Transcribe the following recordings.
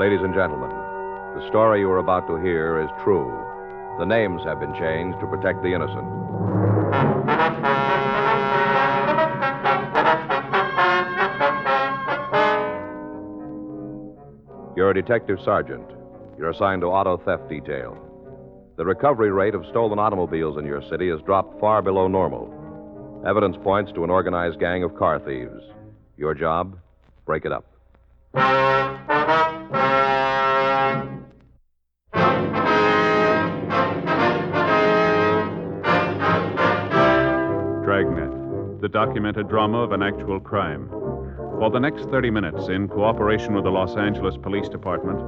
Ladies and gentlemen, the story you are about to hear is true. The names have been changed to protect the innocent. You're a detective sergeant. You're assigned to auto theft detail. The recovery rate of stolen automobiles in your city has dropped far below normal. Evidence points to an organized gang of car thieves. Your job? Break it up. Dragnet, the documented drama of an actual crime. For the next 30 minutes, in cooperation with the Los Angeles Police Department,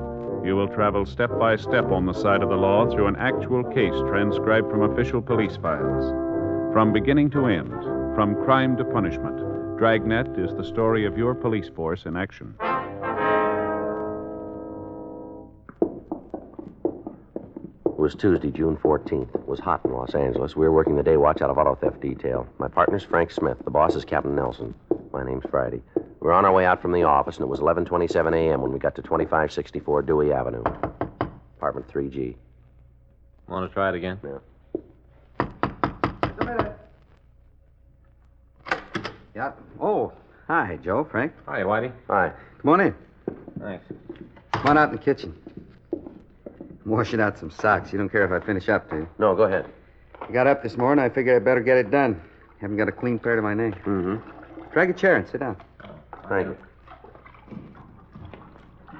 you will travel step by step on the side of the law through an actual case transcribed from official police files. From beginning to end, from crime to punishment, Dragnet is the story of your police force in action. It was Tuesday, June 14th. It was hot in Los Angeles. We were working the day watch out of auto theft detail. My partner's Frank Smith. The boss is Captain Nelson. My name's Friday. We were on our way out from the office, and it was 11:27 a.m. when we got to 2564 Dewey Avenue. Apartment 3G. Want to try it again? Yeah. Just a minute. Yeah. Oh, hi, Joe, Frank. Hi, Whitey. Hi. Come on in. Thanks. Come on out in the kitchen. I'm washing out some socks. You don't care if I finish up, do you? No, go ahead. I got up this morning. I figured I'd better get it done. Haven't got a clean pair to my name. Mm-hmm. Drag a chair and sit down. Thank you.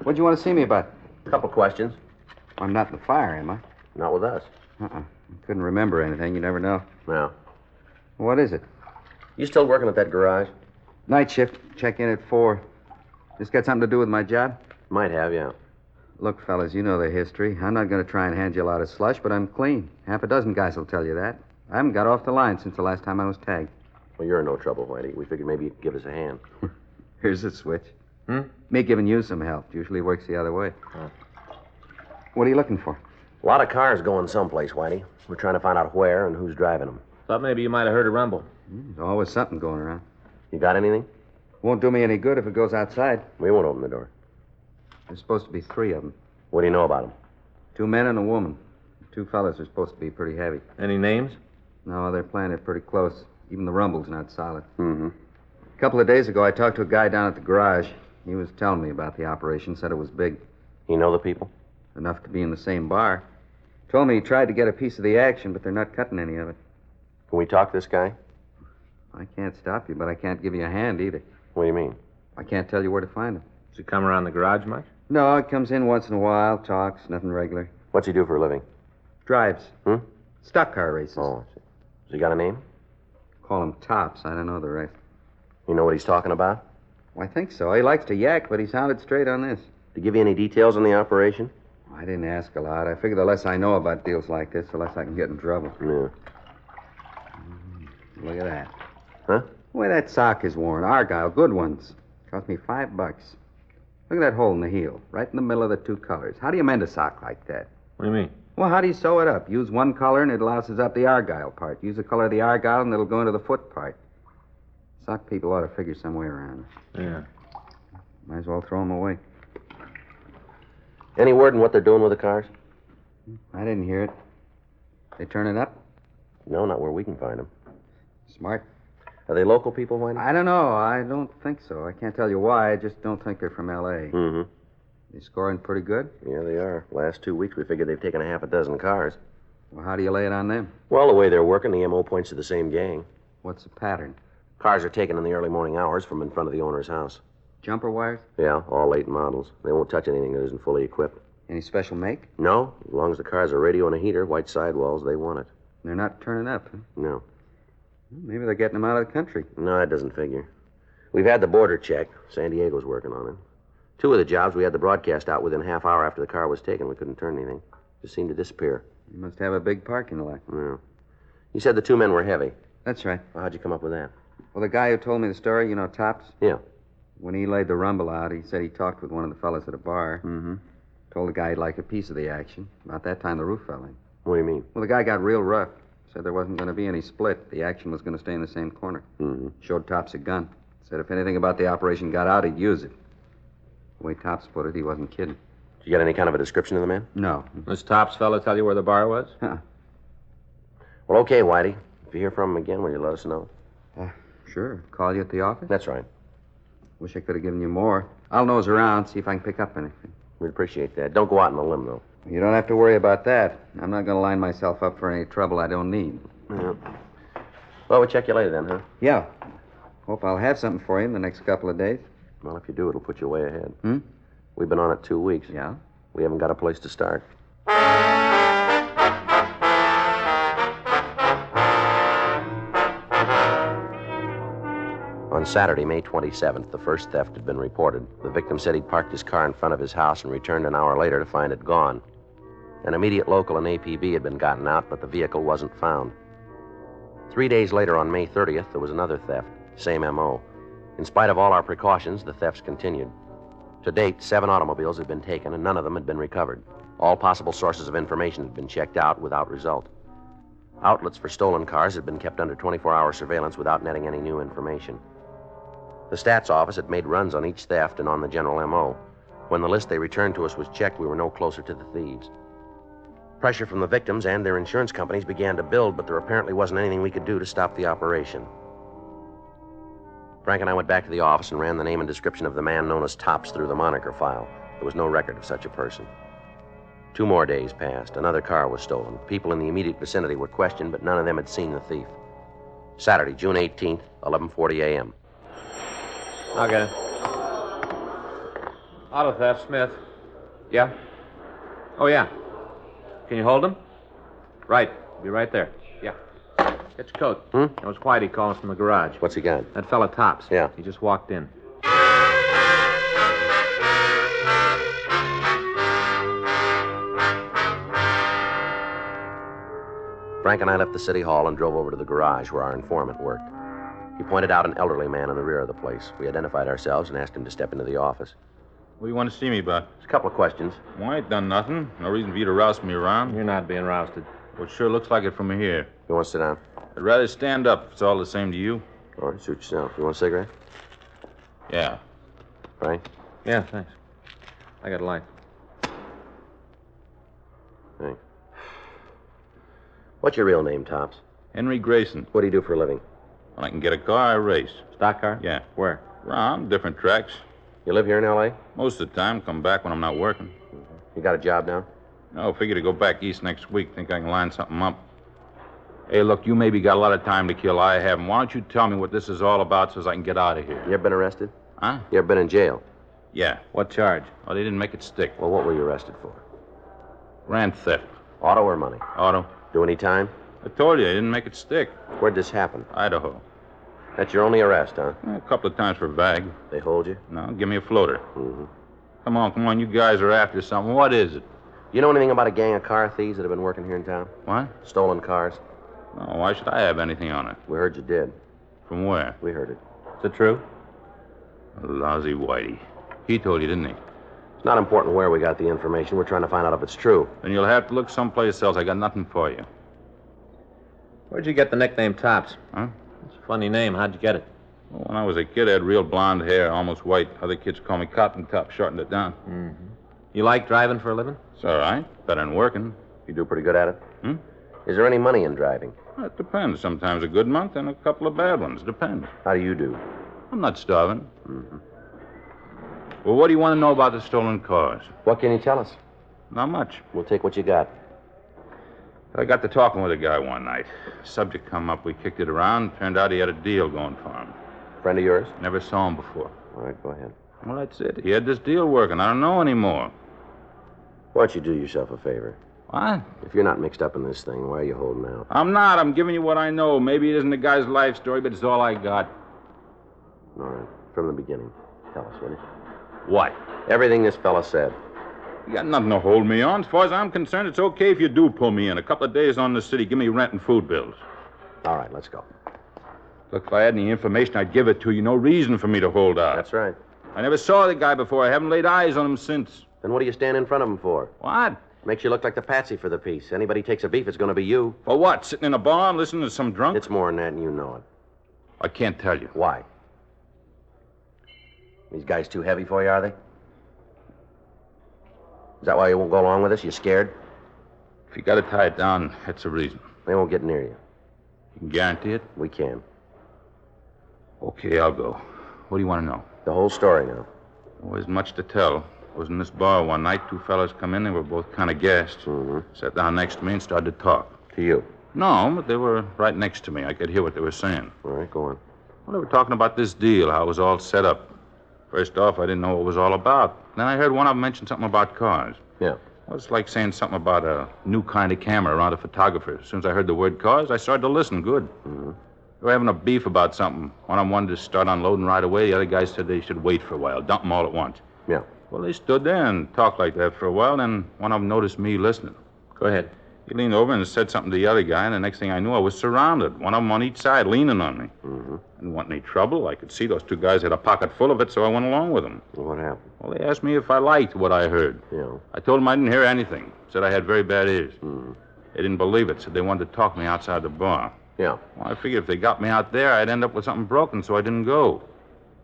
What'd you want to see me about? A couple questions. I'm not in the fire, am I? Not with us. I couldn't remember anything. You never know. No. What is it? You still working at that garage? Night shift. Check in at 4. This got something to do with my job? Might have, yeah. Look, fellas, you know the history. I'm not going to try and hand you a lot of slush, but I'm clean. Half a dozen guys will tell you that. I haven't got off the line since the last time I was tagged. Well, you're in no trouble, Whitey. We figured maybe you could give us a hand. Here's the switch. Me giving you some help. Usually works the other way. Oh. What are you looking for? A lot of cars going someplace, Whitey. We're trying to find out where and who's driving them. Thought maybe you might have heard a rumble. There's always something going around. You got anything? Won't do me any good if it goes outside. We won't open the door. There's supposed to be 3 of them. What do you know about them? 2 men and a woman. 2 fellas are supposed to be pretty heavy. Any names? No, they're playing it pretty close. Even the rumble's not solid. Mm-hmm. A couple of days ago, I talked to a guy down at the garage. He was telling me about the operation, said it was big. You know the people? Enough to be in the same bar. Told me he tried to get a piece of the action, but they're not cutting any of it. Can we talk to this guy? I can't stop you, but I can't give you a hand either. What do you mean? I can't tell you where to find him. Does he come around the garage much? No, he comes in once in a while, talks, nothing regular. What's he do for a living? Drives. Hmm? Stock car races. Oh, I see. Has he got a name? Call him Tops. I don't know the rest. You know what he's talking about? Well, I think so. He likes to yak, but he sounded straight on this. Did he give you any details on the operation? I didn't ask a lot. I figure the less I know about deals like this, the less I can get in trouble. Yeah. Look at that. Huh? The way that sock is worn. Argyle, good ones. Cost me $5. Look at that hole in the heel, right in the middle of the 2 colors. How do you mend a sock like that? What do you mean? Well, how do you sew it up? Use one color and it louses up the Argyle part. Use the color of the Argyle and it'll go into the foot part. Sock people ought to figure some way around it. Yeah. Might as well throw them away. Any word on what they're doing with the cars? I didn't hear it. They turn it up? No, not where we can find them. Smart. Are they local people, Whitey? I don't know. I don't think so. I can't tell you why. I just don't think they're from L.A. Mm-hmm. They scoring pretty good? Yeah, they are. Last 2 weeks, we figured they've taken a half a dozen cars. Well, how do you lay it on them? Well, the way they're working, the M.O. points to the same gang. What's the pattern? Cars are taken in the early morning hours from in front of the owner's house. Jumper wires? Yeah, all late models. They won't touch anything that isn't fully equipped. Any special make? No, as long as the car's a radio and a heater, white sidewalls, they want it. They're not turning up, huh? No. Maybe they're getting them out of the country. No, that doesn't figure. We've had the border checked. San Diego's working on it. 2 of the jobs, we had the broadcast out within a half hour after the car was taken. We couldn't turn anything. Just seemed to disappear. You must have a big parking lot. Yeah. You said the 2 men were heavy. That's right. Well, how'd you come up with that? Well, the guy who told me the story, you know, Tops? Yeah. When he laid the rumble out, he said he talked with one of the fellas at a bar. Mm-hmm. Told the guy he'd like a piece of the action. About that time, the roof fell in. What do you mean? Well, the guy got real rough. Said there wasn't going to be any split. The action was going to stay in the same corner. Mm-hmm. Showed Tops a gun. Said if anything about the operation got out, he'd use it. The way Tops put it, he wasn't kidding. Did you get any kind of a description of the man? No. This Tops fella tell you where the bar was? Huh. Well, okay, Whitey. If you hear from him again, will you let us know? Sure. Call you at the office? That's right. Wish I could have given you more. I'll nose around, see if I can pick up anything. We'd appreciate that. Don't go out on a limb, though. You don't have to worry about that. I'm not going to line myself up for any trouble I don't need. Yeah. Well, we'll check you later then, huh? Yeah. Hope I'll have something for you in the next couple of days. Well, if you do, it'll put you way ahead. Hmm? We've been on it 2 weeks. Yeah? We haven't got a place to start. On Saturday, May 27th, the first theft had been reported. The victim said he'd parked his car in front of his house and returned an hour later to find it gone. An immediate local and APB had been gotten out, but the vehicle wasn't found. 3 days later, on May 30th, there was another theft. Same M.O. In spite of all our precautions, the thefts continued. To date, 7 automobiles had been taken, and none of them had been recovered. All possible sources of information had been checked out without result. Outlets for stolen cars had been kept under 24-hour surveillance without netting any new information. The stats office had made runs on each theft and on the general M.O. When the list they returned to us was checked, we were no closer to the thieves. Pressure from the victims and their insurance companies began to build, but there apparently wasn't anything we could do to stop the operation. Frank and I went back to the office and ran the name and description of the man known as Tops through the moniker file. There was no record of such a person. 2 more days passed. Another car was stolen. People in the immediate vicinity were questioned, but none of them had seen the thief. Saturday, June 18th, 11:40 a.m. I'll get it. Auto theft, Smith. Yeah? Oh, yeah. Can you hold him? Right. Be right there. Yeah. Get your coat. That was Whitey calling from the garage. What's he got? That fella Tops. Yeah. He just walked in. Frank and I left the city hall and drove over to the garage where our informant worked. He pointed out an elderly man in the rear of the place. We identified ourselves and asked him to step into the office. What do you want to see me about? Just a couple of questions. Well, I ain't done nothing. No reason for you to roust me around. You're not being rousted. Well, it sure looks like it from here. You want to sit down? I'd rather stand up if it's all the same to you. All right, suit yourself. You want a cigarette? Yeah. Frank? Yeah, thanks. I got a light. Thanks. What's your real name, Tops? Henry Grayson. What do you do for a living? When I can get a car, I race. Stock car? Yeah. Where? Around, different tracks. You live here in L.A.? Most of the time, come back when I'm not working. You got a job now? No, figure to go back east next week. Think I can line something up. Hey, look, you maybe got a lot of time to kill. I haven't. Why don't you tell me what this is all about so I can get out of here? You ever been arrested? Huh? You ever been in jail? Yeah. What charge? Oh, they didn't make it stick. Well, what were you arrested for? Grand theft. Auto or money? Auto. Do any time? I told you, they didn't make it stick. Where'd this happen? Idaho. That's your only arrest, huh? A couple of times for a bag. They hold you? No, give me a floater. Mm-hmm. Come on, you guys are after something. What is it? You know anything about a gang of car thieves that have been working here in town? What? Stolen cars? No, why should I have anything on it? We heard you did. From where? We heard it. Is it true? Lousy Whitey. He told you, didn't he? It's not important where we got the information. We're trying to find out if it's true. Then you'll have to look someplace else. I got nothing for you. Where'd you get the nickname Tops? Huh? It's a funny name. How'd you get it? Well, when I was a kid, I had real blonde hair, almost white. Other kids call me Cotton Top, shortened it down. Mm-hmm. You like driving for a living? It's all right. Better than working. You do pretty good at it? Hmm? Is there any money in driving? Well, it depends. Sometimes a good month and a couple of bad ones. Depends. How do you do? I'm not starving. Mm-hmm. Well, what do you want to know about the stolen cars? What can you tell us? Not much. We'll take what you got. I got to talking with a guy one night. Subject come up. We kicked it around. Turned out he had a deal going for him. Friend of yours? Never saw him before. All right, go ahead. Well, that's it. He had this deal working. I don't know anymore. Why don't you do yourself a favor? What? If you're not mixed up in this thing, why are you holding out? I'm not. I'm giving you what I know. Maybe it isn't the guy's life story, but it's all I got. All right, from the beginning. Tell us, will you? What? Everything this fella said. You got nothing to hold me on. As far as I'm concerned, it's okay if you do pull me in. A couple of days on the city, give me rent and food bills. All right, let's go. Look, if I had any information, I'd give it to you. No reason for me to hold out. That's right. I never saw the guy before. I haven't laid eyes on him since. Then what do you stand in front of him for? What? Makes you look like the patsy for the piece. Anybody takes a beef, it's going to be you. For what? Sitting in a barn listening to some drunk? It's more than that, and you know it. I can't tell you. Why? These guys too heavy for you, are they? Is that why you won't go along with us? You scared? If you got to tie it down, that's the reason. They won't get near you. You can guarantee it? We can. Okay, I'll go. What do you want to know? The whole story now. Always much to tell. I was in this bar one night. Two fellas come in. They were both kind of gassed. Sat down next to me and started to talk. To you? No, but they were right next to me. I could hear what they were saying. All right, go on. Well, they were talking about this deal, how it was all set up. First off, I didn't know what it was all about. Then I heard one of them mention something about cars. Yeah. Well, it's like saying something about a new kind of camera around a photographer. As soon as I heard the word cars, I started to listen good. They were having a beef about something. One of them wanted to start unloading right away. The other guy said they should wait for a while, dump them all at once. Yeah. Well, they stood there and talked like that for a while, then one of them noticed me listening. Go ahead. He leaned over and said something to the other guy, and the next thing I knew, I was surrounded. One of them on each side, leaning on me. I didn't want any trouble. I could see those two guys had a pocket full of it, so I went along with them. Well, what happened? Well, they asked me if I liked what I heard. Yeah. I told them I didn't hear anything. Said I had very bad ears. They didn't believe it, said they wanted to talk me outside the bar. Yeah. Well, I figured if they got me out there, I'd end up with something broken, so I didn't go.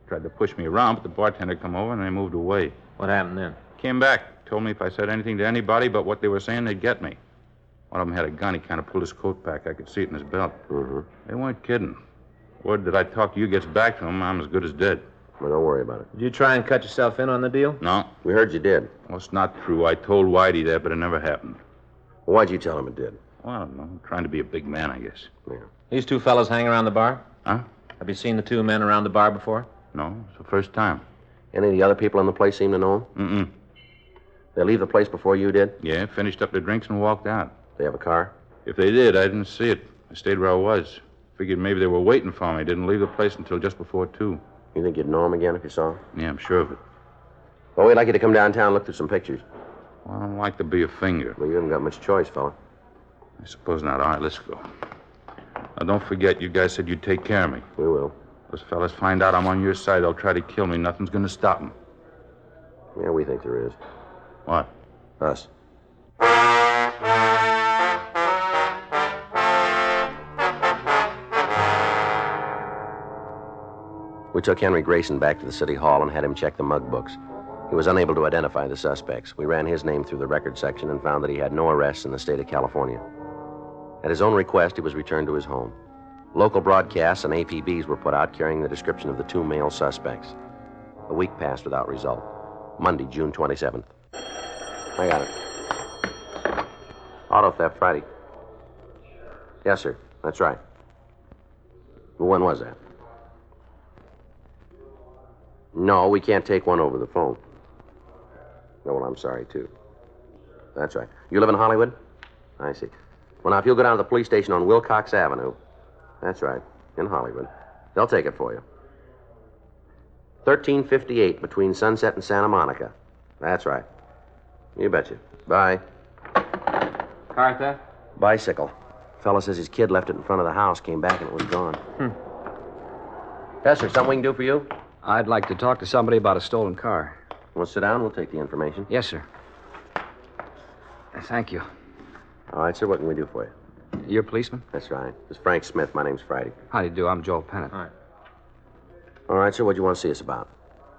Tried to push me around, but the bartender come over and they moved away. What happened then? Came back, told me if I said anything to anybody but what they were saying, they'd get me. One of them had a gun. He kind of pulled his coat back. I could see it in his belt. They weren't kidding. Word that I talked to you gets back to him, I'm as good as dead. Well, don't worry about it. Did you try and cut yourself in on the deal? No. We heard you did. Well, it's not true. I told Whitey that, but it never happened. Well, why'd you tell him it did? Well, I don't know. Trying to be a big man, I guess. Yeah. These two fellas hang around the bar? Huh? Have you seen the two men around the bar before? No, it's the first time. Any of the other people in the place seem to know him? Mm-mm. They leave the place before you did? Yeah, finished up their drinks and walked out. They have a car? If they did, I didn't see it. I stayed where I was. Figured maybe they were waiting for me. Didn't leave the place until just before 2. You think you'd know him again if you saw him? Yeah, I'm sure of it. Well, we'd like you to come downtown and look through some pictures. Well, I don't like to be a finger. Well, you haven't got much choice, fella. I suppose not. All right, let's go. Now, don't forget, you guys said you'd take care of me. We will. Those fellas find out I'm on your side, they'll try to kill me. Nothing's going to stop them. Yeah, we think there is. What? Us. We took Henry Grayson back to the city hall and had him check the mug books. He was unable to identify the suspects. We ran his name through the record section and found that he had no arrests in the state of California. At his own request, he was returned to his home. Local broadcasts and APBs were put out carrying the description of the 2 male suspects. A week passed without result. Monday, June 27th. I got it. Auto theft Friday. Yes, sir. That's right. Well, when was that? No, we can't take one over the phone. No, well, I'm sorry, too. That's right. You live in Hollywood? I see. Well, now, if you'll go down to the police station on Wilcox Avenue. That's right, in Hollywood. They'll take it for you. 1358 between Sunset and Santa Monica. That's right. You betcha. Bye. Car theft? Bicycle. Fella says his kid left it in front of the house, came back, and it was gone. Yes, sir. Something we can do for you? I'd like to talk to somebody about a stolen car. Well, sit down. We'll take the information. Yes, sir. Thank you. All right, sir. What can we do for you? You're a policeman? That's right. This is Frank Smith. My name's Friday. How do you do? I'm Joel Pennant. All right. All right, sir. What do you want to see us about?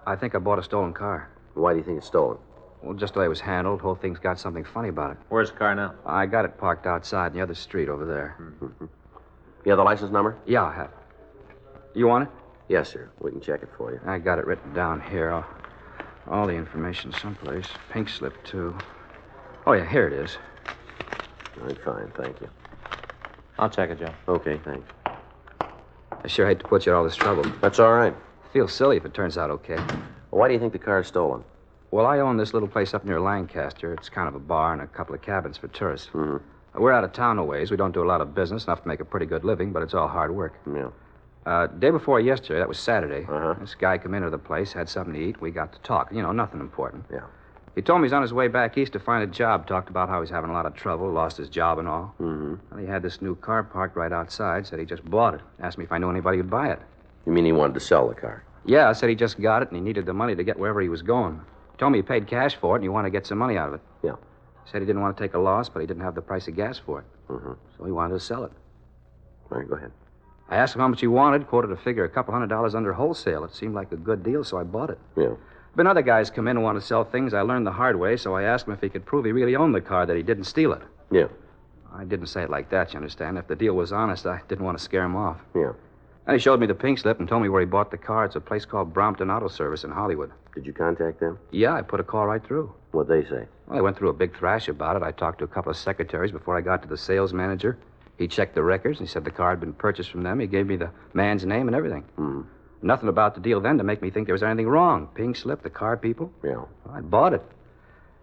I think I bought a stolen car. Why do you think it's stolen? Well, just the way it was handled, the whole thing's got something funny about it. Where's the car now? I got it parked outside in the other street over there. You have the license number? Yeah, I have it. You want it? Yes, sir. We can check it for you. I got it written down here. All the information someplace. Pink slip, too. Oh, yeah, here it is. All right, fine. Thank you. I'll check it, Joe. Okay, thanks. I sure hate to put you in all this trouble. That's all right. Feels silly if it turns out okay. Well, why do you think the car is stolen? Well, I own this little place up near Lancaster. It's kind of a bar and a couple of cabins for tourists. Mm-hmm. We're out of town a ways. We don't do a lot of business, enough to make a pretty good living, but it's all hard work. Yeah. Day before yesterday, that was Saturday, Uh-huh. this guy come into the place, had something to eat. We got to talk. You know, nothing important. Yeah. He told me he's on his way back east to find a job. Talked about how he's having a lot of trouble, lost his job and all. Mm-hmm. And he had this new car parked right outside, said he just bought it. Asked me if I knew anybody who'd buy it. You mean he wanted to sell the car? Yeah, I said he just got it and he needed the money to get wherever he was going. He told me he paid cash for it and he wanted to get some money out of it. Yeah. Said he didn't want to take a loss, but he didn't have the price of gas for it. Mm-hmm. So he wanted to sell it. All right, go ahead. I asked him how much he wanted, quoted a figure $200 under wholesale. It seemed like a good deal, so I bought it. Yeah. Been other guys come in and want to sell things. I learned the hard way, so I asked him if he could prove he really owned the car, that he didn't steal it. Yeah. I didn't say it like that, you understand. If the deal was honest, I didn't want to scare him off. Yeah. And he showed me the pink slip and told me where he bought the car. It's a place called Brompton Auto Service in Hollywood. Did you contact them? Yeah, I put a call right through. What'd they say? Well, I went through a big thrash about it. I talked to a couple of secretaries before I got to the sales manager. He checked the records. He said the car had been purchased from them. He gave me the man's name and everything. Hmm. Nothing about the deal then to make me think there was anything wrong. Pink slip, the car people. Yeah. Well, I bought it.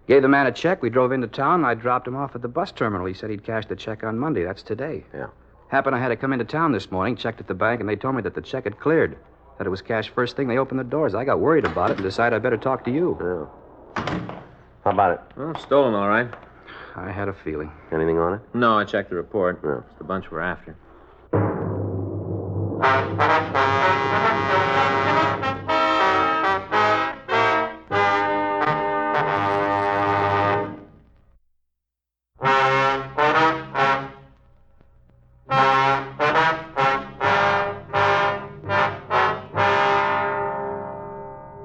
Gave the man a check. We drove into town, and I dropped him off at the bus terminal. He said he'd cash the check on Monday. That's today. Yeah. Happened I had to come into town this morning, checked at the bank, and they told me that the check had cleared. That it was cashed first thing they opened the doors. I got worried about it and decided I'd better talk to you. Yeah. How about it? Well, stolen, all right. I had a feeling. Anything on it? No, I checked the report. Yeah. It's the bunch we're after.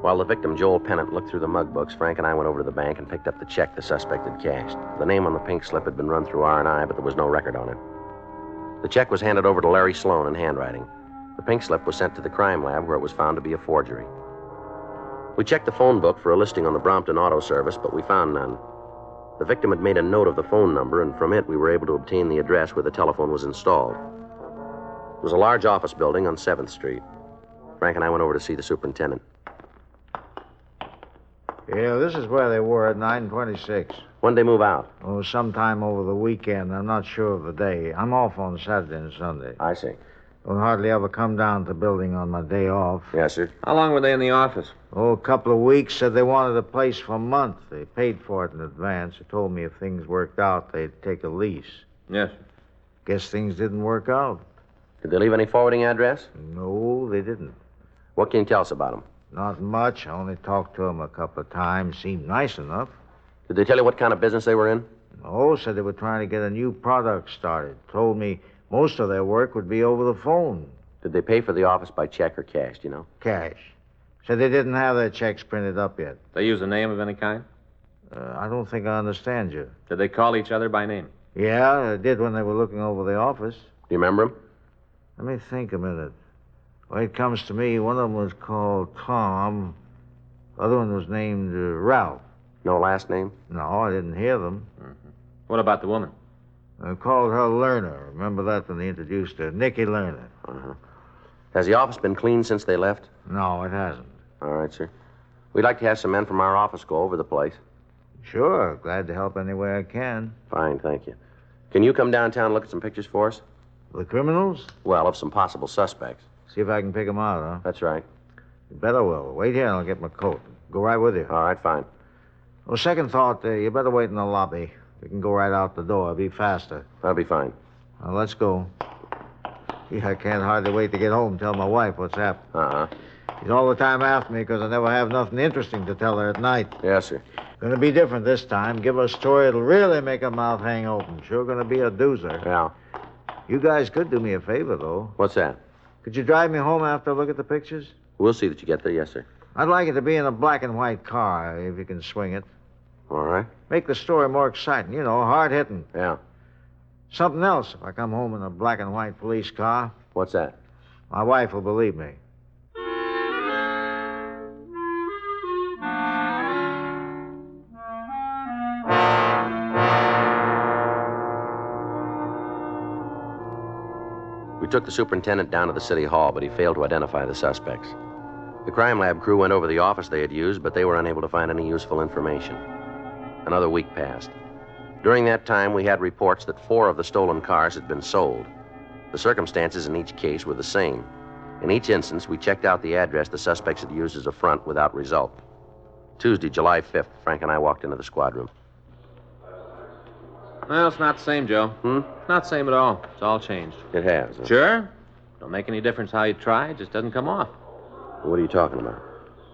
While the victim, Joel Pennant, looked through the mug books, Frank and I went over to the bank and picked up the check the suspect had cashed. The name on the pink slip had been run through R&I, but there was no record on it. The check was handed over to Larry Sloan in handwriting. The pink slip was sent to the crime lab, where it was found to be a forgery. We checked the phone book for a listing on the Brompton Auto Service, but we found none. The victim had made a note of the phone number, and from it we were able to obtain the address where the telephone was installed. It was a large office building on 7th Street. Frank and I went over to see the superintendent. Yeah, this is where they were at 926. When'd they move out? Oh, sometime over the weekend. I'm not sure of the day. I'm off on Saturday and Sunday. I see. Don't hardly ever come down to the building on my day off. Yes, sir. How long were they in the office? Oh, a couple of weeks. Said they wanted the place for a month. They paid for it in advance. They told me if things worked out, they'd take a lease. Yes, sir. Guess things didn't work out. Did they leave any forwarding address? No, they didn't. What can you tell us about them? Not much. I only talked to them a couple of times. Seemed nice enough. Did they tell you what kind of business they were in? No, said they were trying to get a new product started. Told me most of their work would be over the phone. Did they pay for the office by check or cash, do you know? Cash. Said they didn't have their checks printed up yet. They use a name of any kind? I don't think I understand you. Did they call each other by name? Yeah, I did when they were looking over the office. Do you remember them? Let me think a minute. Well, it comes to me, one of them was called Tom. The other one was named Ralph. No last name? No, I didn't hear them. What about the woman? I called her Lerner. Remember that when they introduced her? Nicky Lerner. Uh-huh. Has the office been cleaned since they left? No, it hasn't. All right, sir. We'd like to have some men from our office go over the place. Sure, glad to help any way I can. Fine, thank you. Can you come downtown and look at some pictures for us? The criminals? Well, of some possible suspects. See if I can pick them out, huh? That's right. You better will. Wait here and I'll get my coat. Go right with you. All right, fine. Well, second thought, you better wait in the lobby. We can go right out the door. It'll be faster. That'll be fine. Now, let's go. Gee, I can't hardly wait to get home and tell my wife what's happened. Uh-huh. She's all the time after me because I never have nothing interesting to tell her at night. Yes, sir. Gonna be different this time. Give her a story that'll really make her mouth hang open. Sure gonna be a doozer. Yeah. You guys could do me a favor, though. What's that? Could you drive me home after I look at the pictures? We'll see that you get there, yes, sir. I'd like it to be in a black and white car, if you can swing it. All right. Make the story more exciting, you know, hard-hitting. Yeah. Something else, if I come home in a black and white police car, What's that? my wife will believe me. We took the superintendent down to the city hall, but he failed to identify the suspects. The crime lab crew went over the office they had used, but they were unable to find any useful information. Another week passed. During that time, we had reports that 4 of the stolen cars had been sold. The circumstances in each case were the same. In each instance, we checked out the address the suspects had used as a front without result. Tuesday, July 5th, Frank and I walked into the squad room. Well, it's not the same, Joe. It's not the same at all. It's all changed. It has. Huh? Sure. Don't make any difference how you try. It just doesn't come off. What are you talking about?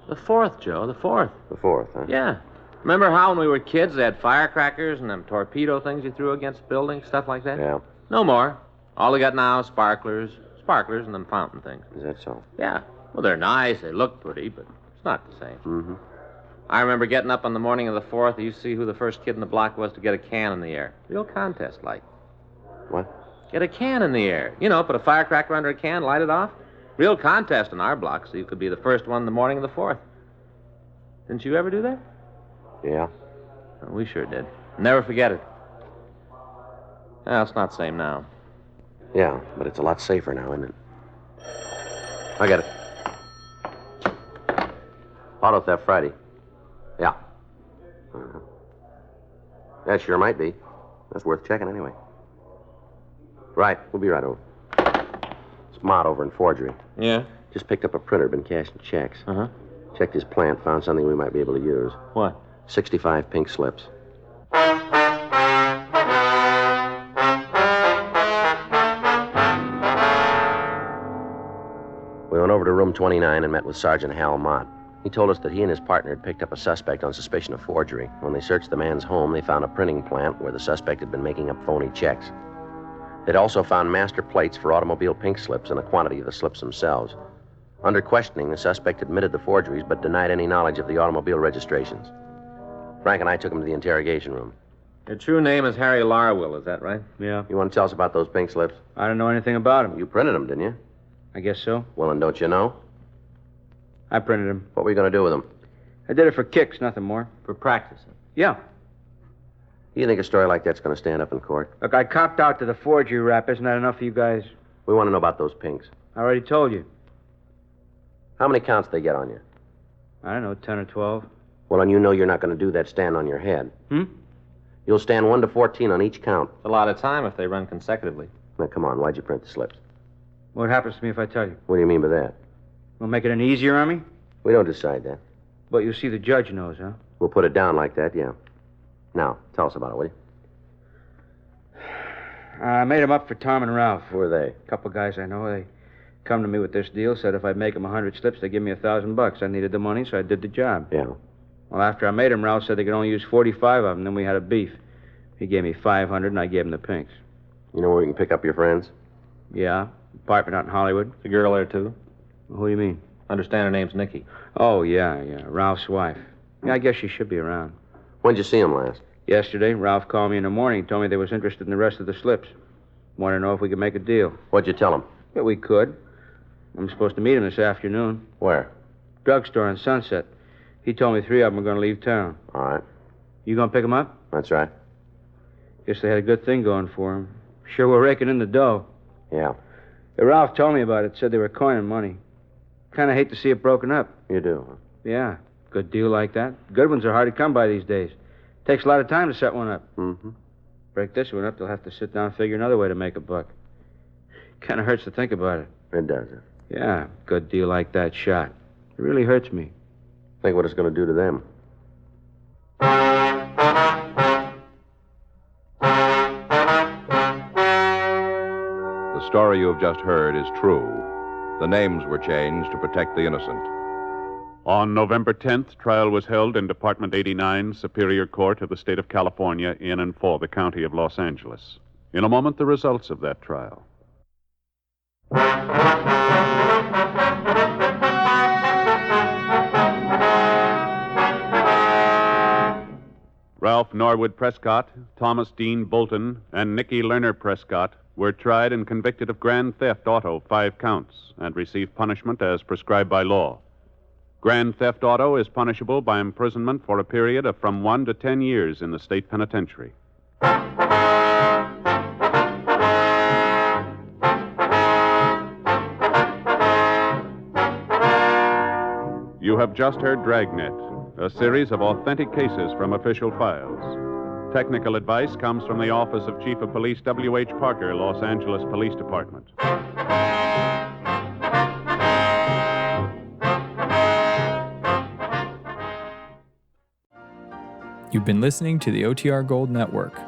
The 4th, Joe. The 4th. The 4th, huh? Yeah. Remember how when we were kids they had firecrackers and them torpedo things you threw against buildings, stuff like that? Yeah. No more. All they got now is sparklers, and them fountain things. Is that so? Yeah. Well, they're nice. They look pretty, but it's not the same. Mm-hmm. I remember getting up on the morning of the 4th. You see who the first kid in the block was to get a can in the air. Real contest, like. What? Get a can in the air. You know, put a firecracker under a can, light it off. Real contest in our block, so you could be the first one in the morning of the 4th. Didn't you ever do that? Yeah. Oh, we sure did. Never forget it. Well, it's not the same now. Yeah, but it's a lot safer now, isn't it? I got it. Auto theft Friday. Yeah. Uh-huh. That sure might be. That's worth checking anyway. Right, we'll be right over. It's Mott over in forgery. Yeah? Just picked up a printer, been cashing checks. Uh-huh. Checked his plant, found something we might be able to use. What? 65 pink slips. We went over to room 29 and met with Sergeant Hal Mott. He told us that he and his partner had picked up a suspect on suspicion of forgery. When they searched the man's home, they found a printing plant where the suspect had been making up phony checks. They'd also found master plates for automobile pink slips and a quantity of the slips themselves. Under questioning, the suspect admitted the forgeries but denied any knowledge of the automobile registrations. Frank and I took him to the interrogation room. Your true name is Harry Larwill, is that right? Yeah. You want to tell us about those pink slips? I don't know anything about him. You printed them, didn't you? I guess so. Well, and don't you know? I printed him. What were you going to do with them? I did it for kicks, nothing more. For practicing. Yeah. You think a story like that's going to stand up in court? Look, I copped out to the forgery rap. Isn't that enough for you guys? We want to know about those pinks. I already told you. How many counts they get on you? I don't know, 10 or 12. Well, and you know you're not going to do that stand on your head. You'll stand 1 to 14 on each count. It's a lot of time if they run consecutively. Now, come on, why'd you print the slips? What happens to me if I tell you? What do you mean by that? We'll make it any easier on me? We don't decide that. But you see, the judge knows, huh? We'll put it down like that, yeah. Now, tell us about it, will you? I made them up for Tom and Ralph. Who are they? A couple guys I know. They come to me with this deal, said if I'd make them 100 slips, they'd give me $1,000. I needed the money, so I did the job. Yeah. Well, after I made them, Ralph said they could only use 45 of them. Then we had a beef. He gave me 500, and I gave him the pinks. You know where we can pick up your friends? Yeah, apartment out in Hollywood. The girl there, too? Who do you mean? Understand her name's Nikki. Oh, yeah, Ralph's wife. Yeah, I guess she should be around. When'd you see him last? Yesterday, Ralph called me in the morning. Told me they was interested in the rest of the slips. Wanted to know if we could make a deal. What'd you tell him? Yeah, we could. I'm supposed to meet him this afternoon. Where? Drugstore on Sunset. He told me 3 of them were going to leave town. All right. You going to pick them up? That's right. Guess they had a good thing going for them. Sure, we're raking in the dough. Yeah. Ralph told me about it. Said they were coining money. Kind of hate to see it broken up. You do, huh? Yeah. Good deal like that. Good ones are hard to come by these days. Takes a lot of time to set one up. Mm-hmm. Break this one up, they'll have to sit down and figure another way to make a buck. Kind of hurts to think about it. It does. Yeah, good deal like that shot. It really hurts me. Think what it's going to do to them. The story you have just heard is true. The names were changed to protect the innocent. On November 10th, trial was held in Department 89, Superior Court of the State of California, in and for the County of Los Angeles. In a moment, the results of that trial. Ralph Norwood Prescott, Thomas Dean Bolton, and Nicky Lerner Prescott were tried and convicted of grand theft auto, 5 counts, and received punishment as prescribed by law. Grand theft auto is punishable by imprisonment for a period of from 1 to 10 years in the state penitentiary. You have just heard Dragnet, a series of authentic cases from official files. Technical advice comes from the Office of Chief of Police W.H. Parker, Los Angeles Police Department. You've been listening to the OTR Gold Network.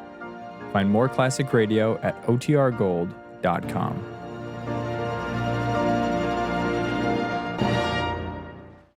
Find more classic radio at otrgold.com.